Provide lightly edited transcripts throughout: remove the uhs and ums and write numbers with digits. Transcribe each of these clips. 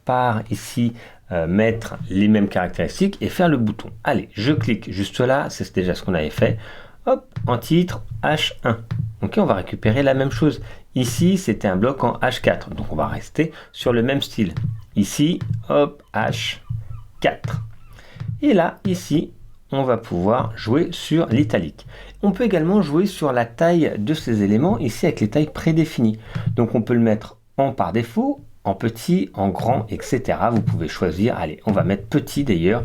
par ici mettre les mêmes caractéristiques et faire le bouton. Allez, je clique juste là, c'est déjà ce qu'on avait fait. Hop, en titre H1. Ok, on va récupérer la même chose. Ici, c'était un bloc en H4, donc on va rester sur le même style. Ici, hop, H4. Et là, ici, on va pouvoir jouer sur l'italique. On peut également jouer sur la taille de ces éléments, ici avec les tailles prédéfinies. Donc on peut le mettre en par défaut, en petit, en grand, etc. Vous pouvez choisir. Allez, on va mettre petit d'ailleurs.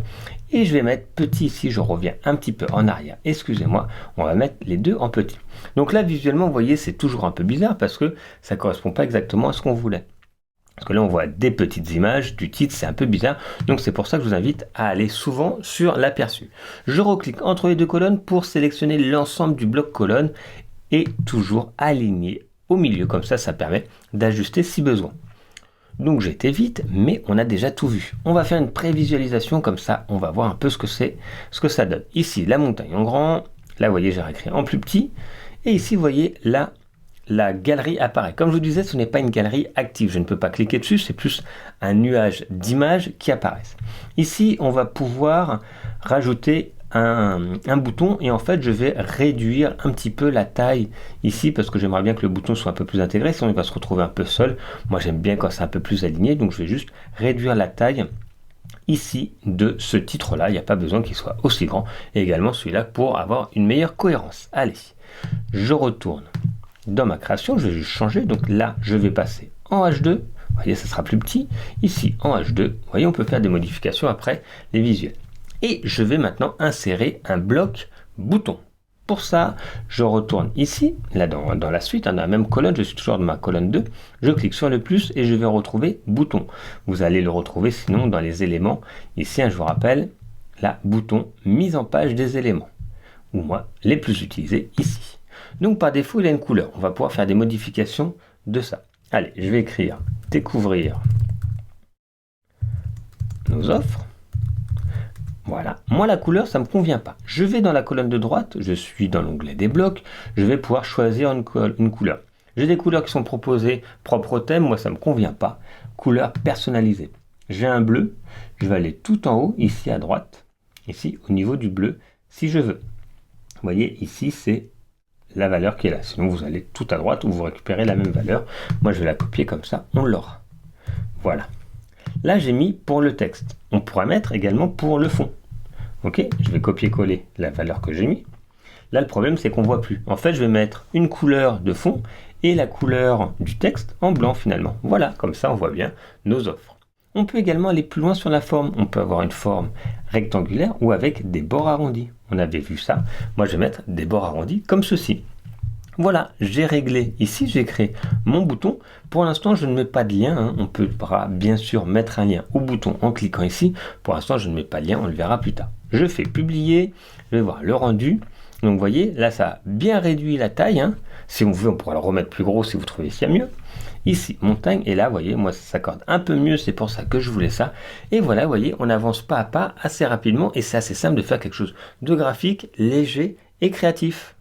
Et je vais mettre petit ici, je reviens un petit peu en arrière. Excusez-moi, on va mettre les deux en petit. Donc là, visuellement, vous voyez, c'est toujours un peu bizarre parce que ça ne correspond pas exactement à ce qu'on voulait. Parce que là, on voit des petites images du titre, c'est un peu bizarre. Donc, c'est pour ça que je vous invite à aller souvent sur l'aperçu. Je reclique entre les deux colonnes pour sélectionner l'ensemble du bloc colonne et toujours aligner au milieu. Comme ça, ça permet d'ajuster si besoin. Donc, j'ai été vite, mais on a déjà tout vu. On va faire une prévisualisation comme ça. On va voir un peu ce que ça donne. Ici, la montagne en grand. Là, vous voyez, j'ai réécrit en plus petit. Et ici, vous voyez, là, la galerie apparaît. Comme je vous disais, ce n'est pas une galerie active. Je ne peux pas cliquer dessus, c'est plus un nuage d'images qui apparaissent. Ici, on va pouvoir rajouter un bouton et en fait, je vais réduire un petit peu la taille ici parce que j'aimerais bien que le bouton soit un peu plus intégré, sinon il va se retrouver un peu seul. Moi, j'aime bien quand c'est un peu plus aligné, donc je vais juste réduire la taille ici de ce titre-là. Il n'y a pas besoin qu'il soit aussi grand. Et également celui-là pour avoir une meilleure cohérence. Allez, je retourne dans ma création, je vais juste changer. Donc là, je vais passer en H2. Vous voyez, ça sera plus petit. Ici, en H2. Vous voyez, on peut faire des modifications après les visuels. Et je vais maintenant insérer un bloc bouton. Pour ça, je retourne ici, là dans la suite, dans la même colonne, je suis toujours dans ma colonne 2. Je clique sur le plus et je vais retrouver bouton. Vous allez le retrouver sinon dans les éléments. Ici, je vous rappelle, là, bouton mise en page des éléments. Ou moi, les plus utilisés ici. Donc par défaut, il a une couleur. On va pouvoir faire des modifications de ça. Allez, je vais écrire découvrir nos offres. Voilà. Moi, la couleur, ça ne me convient pas. Je vais dans la colonne de droite, je suis dans l'onglet des blocs, je vais pouvoir choisir une couleur. J'ai des couleurs qui sont proposées propres au thème, moi ça ne me convient pas. Couleur personnalisée. J'ai un bleu, je vais aller tout en haut, ici à droite, ici au niveau du bleu, si je veux. Vous voyez, ici c'est la valeur qui est là. Sinon, vous allez tout à droite où vous récupérez la même valeur. Moi, je vais la copier comme ça, on l'aura. Voilà. Là, j'ai mis pour le texte. On pourra mettre également pour le fond. Ok, je vais copier-coller la valeur que j'ai mis. Là, le problème, c'est qu'on ne voit plus. En fait, je vais mettre une couleur de fond et la couleur du texte en blanc finalement. Voilà, comme ça, on voit bien nos offres. On peut également aller plus loin sur la forme. On peut avoir une forme rectangulaire ou avec des bords arrondis. On avait vu ça. Moi, je vais mettre des bords arrondis comme ceci. Voilà, j'ai réglé. Ici, j'ai créé mon bouton. Pour l'instant, je ne mets pas de lien. On peut bien sûr mettre un lien au bouton en cliquant ici. Pour l'instant, je ne mets pas de lien. On le verra plus tard. Je fais publier. Je vais voir le rendu. Donc, vous voyez, là, ça a bien réduit la taille. Si on veut, on pourra le remettre plus gros si vous trouvez qu'il y a mieux. Ici, montagne, et là, vous voyez, moi, ça s'accorde un peu mieux, c'est pour ça que je voulais ça. Et voilà, vous voyez, on avance pas à pas assez rapidement, et c'est assez simple de faire quelque chose de graphique, léger et créatif.